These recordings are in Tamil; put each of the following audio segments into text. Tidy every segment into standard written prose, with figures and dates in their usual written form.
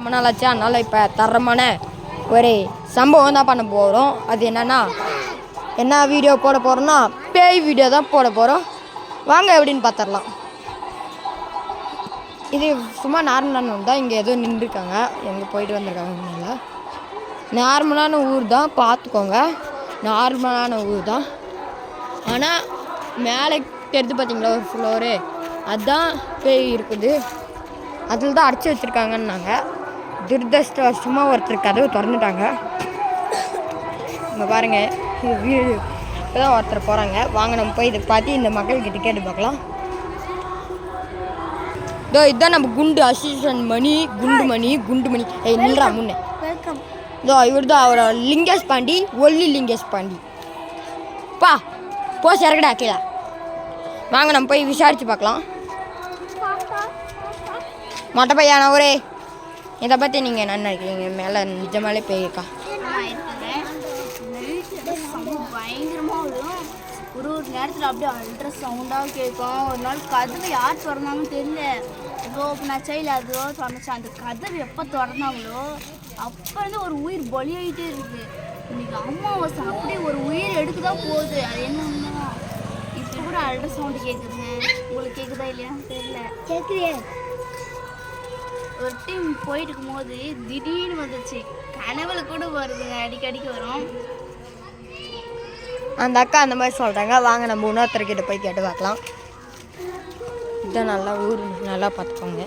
ரொம்ப நாள் ஆச்சு. அதனால் இப்போ தரமான ஒரு சம்பவம் தான் பண்ண போகிறோம். அது என்னென்னா என்ன வீடியோ போட போகிறோன்னா பேய் வீடியோ தான் போட போகிறோம். வாங்க எப்படின்னு பார்த்துடலாம். இது சும்மா நார்மலான ஊர் தான். இங்கே ஏதோ நின்றுருக்காங்க, எங்கே போயிட்டு வந்திருக்காங்க. நார்மலான ஊர் தான், பார்த்துக்கோங்க. நார்மலான ஊர் தான். ஆனால் மேலே தெரிஞ்சு பார்த்தீங்களா ஒரு ஃப்ளோரு, அதுதான் பேய் இருக்குது. அதில் தான் அடைச்சி வச்சுருக்காங்கன்னாங்க. துரதிருஷ்டவசமாக ஒருத்தர் கதவு திறந்துட்டாங்க. இங்கே பாருங்கள், இது வீடு இப்போ தான் ஒருத்தர் போகிறாங்க. வாங்க நம்ம போய் இதை பார்த்து இந்த மக்கள்கிட்ட கேட்டு பார்க்கலாம். இதோ இதுதான் நம்ம குண்டு அசிஸ்டன்ட் மணி, குண்டு மணி. ஏய் நில்றா முன்னே. இதோ இவர் தான் அவரோட லிங்கேஷ் பாண்டி, ஒல்லி லிங்கேஷ் பாண்டி. பா போஸ் இறக்கடா கீழே. வாங்க நம்ம போய் விசாரித்து பார்க்கலாம். மொட்டை பையான ஒரே இதை பற்றி நீங்கள் என்ன நினைக்கிறீங்க? மேலே நிஜமாலே பேயிருக்கா? பயங்கரமாக வரும். ஒரு நேரத்தில் அப்படியே அல்ட்ரா சவுண்டாக கேட்கும். ஒரு நாள் கதவை யார் திறந்தாங்கன்னு தெரியல. ஏதோ நச்சா இல்லை அதோ திறந்துச்சு. அந்த கதவை எப்போ திறந்தாங்களோ அப்போ இருந்து ஒரு உயிர் பலியாகிட்டே இருக்குது. இன்னைக்கு அமாவாசை அப்படியே ஒரு உயிர் எடுக்க தான் போகுது. அது என்னன்னா இப்போ கூட அல்ட்ரா சவுண்டு கேட்குதுங்க. உங்களுக்கு கேட்குதா இல்லையா தெரியல. கேட்குதே. ஒரு டைம் போயிட்டு இருக்கும்போது திடீர்னு வந்துச்சு. கனவுல கூட வருதுங்க, அடிக்கடிக்கு வரும். அந்த அக்கா அந்த மாதிரி சொல்கிறாங்க. வாங்க நம்ம இன்னொருத்தர்கிட்ட போய் கேட்டு பார்க்கலாம். இதுதான் நல்லா ஊர், நல்லா பார்த்துக்கோங்க.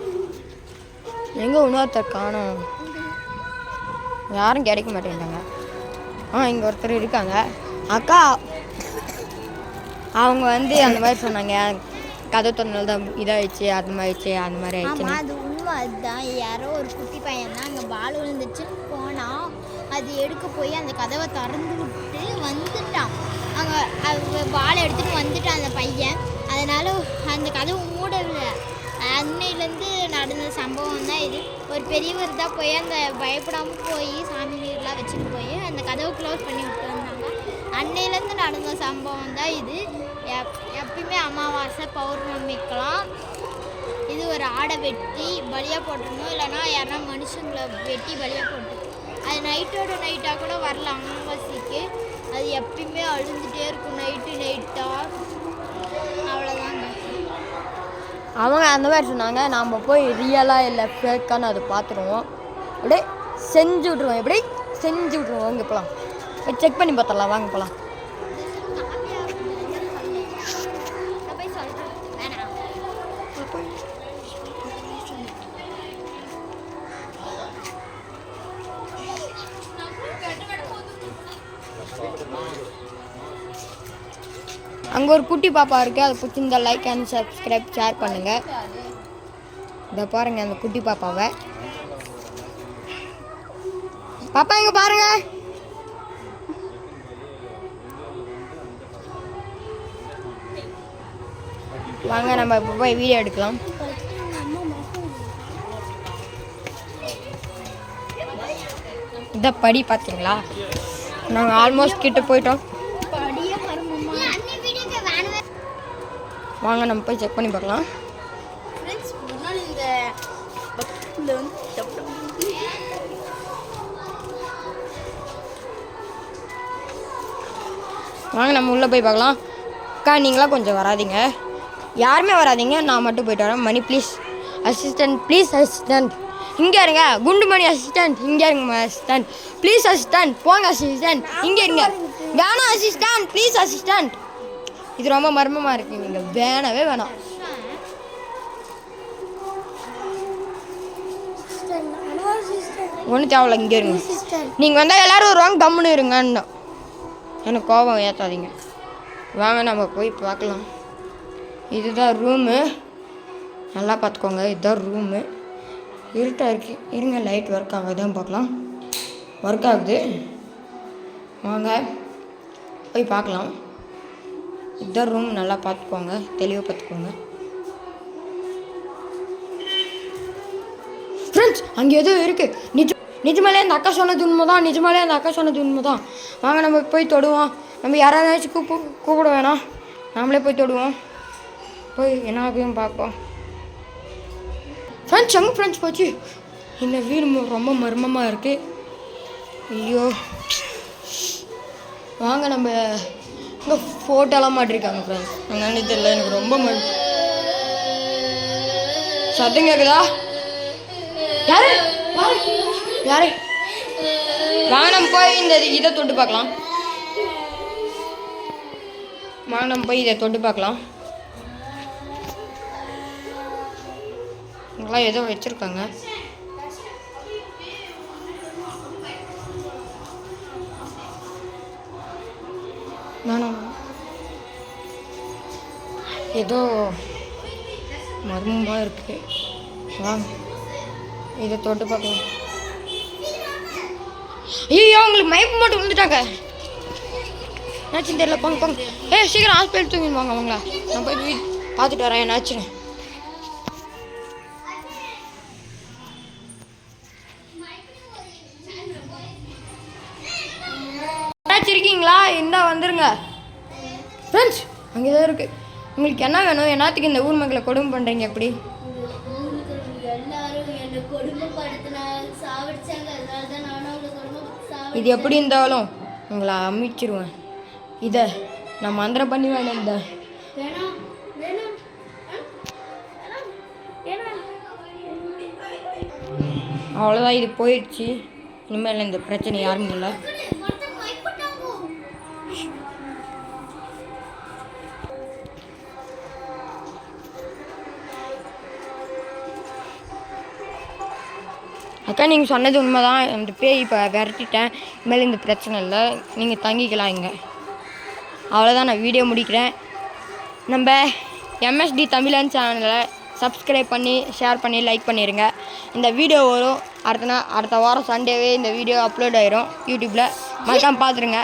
எங்கே இன்னொருத்தர் காணோம், யாரும் கிடைக்க மாட்டேங்கிறாங்க. இங்கே ஒருத்தர் இருக்காங்க. அக்கா அவங்க வந்து அந்த மாதிரி சொன்னாங்க, கதை தொன்னல் தான் இதாகிடுச்சு, அது மாதிரிச்சு, அந்த மாதிரி ஆயிடுச்சு. அது உண்மை. அதுதான் யாரோ ஒரு குட்டி பையன் தான் அங்கே பால் விழுந்துச்சுன்னு போனால் அது எடுக்க போய் அந்த கதவை திறந்து விட்டு வந்துட்டான். அங்கே பாலை எடுத்துகிட்டு வந்துட்டான் அந்த பையன். அதனால் அந்த கதவு மூடலை. அன்னையிலேருந்து நடந்த சம்பவம் தான் இது. ஒரு பெரியவர் தான் போய் அந்த பயப்படாமல் போய் சாமி நீர்லாம் வச்சுட்டு போய் அந்த கதவை க்ளோஸ் பண்ணி விட்டு வந்தாங்க. அன்னையிலேருந்து நடந்த சம்பவம் தான் இது. எப்பயுமே அமாவாசை பௌர்ணமிக்கலாம் இது ஒரு ஆடை வெட்டி பலியாக போட்டுருணும். இல்லைனா யாருன்னா மனுஷங்களை வெட்டி பலியாக போட்டுருணும். அது நைட்டோட நைட்டாக கூட வரலாம் அமாவாசைக்கு. அது எப்பயுமே அழுந்துகிட்டே இருக்கும் நைட்டாக. அவ்வளோதாங்க. அவங்க அந்த மாதிரி சொன்னாங்க. நாம் போய் ரியலாக இல்லை ஃபேக்கான்னு அதை பார்த்துருவோம். அப்படியே செஞ்சு விட்ருவோம். எப்படி செஞ்சு விட்ருவோம். இங்கே போகலாம், போய் செக் பண்ணி பார்த்துடலாம். வாங்க போகலாம். அங்கே ஒரு குட்டி பாப்பா இருக்குது. அதை பிடிச்சிருந்தா லைக் அண்ட் சப்ஸ்கிரைப் ஷேர் பண்ணுங்கள். இதை பாருங்கள் அந்த குட்டி பாப்பாவை. பாப்பா இங்கே பாருங்க. வாங்க நம்ம இப்போ போய் வீடியோ எடுக்கலாம். இதை படி பார்த்தீங்களா? நாங்கள் ஆல்மோஸ்ட் கிட்ட போயிட்டோம். வாங்க நம்ம போய் செக் பண்ணி பார்க்கலாம். வாங்க நம்ம உள்ளே போய் பார்க்கலாம். அக்கா நீங்களாம் கொஞ்சம் வராதிங்க, யாருமே வராதிங்க, நான் மட்டும் போயிட்டு வரேன். மணி ப்ளீஸ், அசிஸ்டன்ட் ப்ளீஸ், அசிஸ்டன்ட் இங்கே இருங்க. குண்டு மணி அசிஸ்டன்ட் இங்கே இருங்க. அசிஸ்டன்ட் ப்ளீஸ், அசிஸ்டன்ட் போங்க. அசிஸ்டன்ட் இங்கே இருங்க. வேணாம் அசிஸ்டன்ட் ப்ளீஸ், அசிஸ்டன்ட் இது ரொம்ப மர்மமாக இருக்குது. நீங்கள் வேணவே வேணாம். ஒன்றும் தேவையில்ல, இங்கே இருங்க. நீங்கள் வந்தால் எல்லோரும் வருவாங்க, கம்முன்னு இருங்கன்னு. எனக்கு கோபம் ஏற்றாதீங்க. வாங்க நம்ம போய் பார்க்கலாம். இதுதான் ரூமு, நல்லா பார்த்துக்கோங்க. இதுதான் ரூமு. இருட்டாக இருக்குது, இருங்க லைட் ஒர்க் ஆகுதுதான் பார்க்கலாம். ஒர்க் ஆகுது, வாங்க போய் பார்க்கலாம். இதுதான் ரூம், நல்லா பார்த்துக்கோங்க, தெளிவாக பார்த்துக்கோங்க. ஃப்ரெண்ட்ஸ் அங்கே எதுவும் இருக்குது. நிஜமாலே அந்த அக்கா சொன்னது உண்மை தான். வாங்க நம்ம போய் தொடுவோம். நம்ம யாராச்சும் கூப்பிட வேணாம், நாமளே போய் தொடுவோம். போய் என்ன ஆகுதுன்னு பார்ப்போம். ஃப்ரெண்ட்ஸ் எங்கே ஃப்ரெண்ட்ஸ் போச்சு? இந்த வீடு ரொம்ப மர்மமாக இருக்குது. ஐயோ, வாங்க நம்ம இங்கே ஃபோட்டோலாம் மாட்டிருக்காங்க ஃப்ரெண்ட்ஸ். என்னன்னு தெரியல, எனக்கு ரொம்ப சத்தம் கேட்குதா? யாரு யாரு? வாங்க நம்ம போய் இந்த இதை தொட்டு பார்க்கலாம். வாங்க நம்ம போய் இதை தொட்டு பார்க்கலாம். இங்கெல்லாம் ஏதோ வச்சுருக்காங்க. வேணாம், ஏதோ மர்மமாக இருக்கு. வாங்க இதை தொட்டு பார்க்கலாம். ஐயோ, உங்களுக்கு மயக்கம் மட்டும் விழுந்துட்டாங்க. என்னாச்சுன்னு தெரியல. போங்க. சீக்கிரம் ஹாஸ்பிட்டல் தூங்கிட்டு வாங்க அவங்களா. நான் போய் பார்த்துட்டு வரேன் என்னாச்சுன்னு. இருக்கீங்களா? இருந்தா வந்துருங்க ஃப்ரெண்ட்ஸ். அங்கே தான் இருக்குது. உங்களுக்கு என்ன வேணும்? என்னத்துக்கு இந்த ஊர் மக்களை கொடுமை பண்ணுறீங்க? எப்படி இது எப்படி இருந்தாலும் உங்களை அமைச்சிருவேன். இதை நான் மந்திரம் பண்ணி வேணும். இந்த அவ்வளோதான், இது போயிடுச்சு. இனிமேல் இந்த பிரச்சனை யாரும் இல்லை. அக்கா, நீங்கள் சொன்னது உண்மை தான். அந்த பேய் இப்போ விரட்டிட்டேன். இனிமேல் இந்த பிரச்சனை இல்லை. நீங்கள் தங்கிக்கலாம் இங்கே. அவ்வளோதான், நான் வீடியோ முடிக்கிறேன். நம்ம MSD தமிழன் சேனலை சப்ஸ்கிரைப் பண்ணி ஷேர் பண்ணி லைக் பண்ணிடுங்க. இந்த வீடியோ வரும் அடுத்த வாரம் சண்டேவே இந்த வீடியோ அப்லோட் ஆயிரும் யூடியூப்பில். மறக்காம பார்த்துருங்க.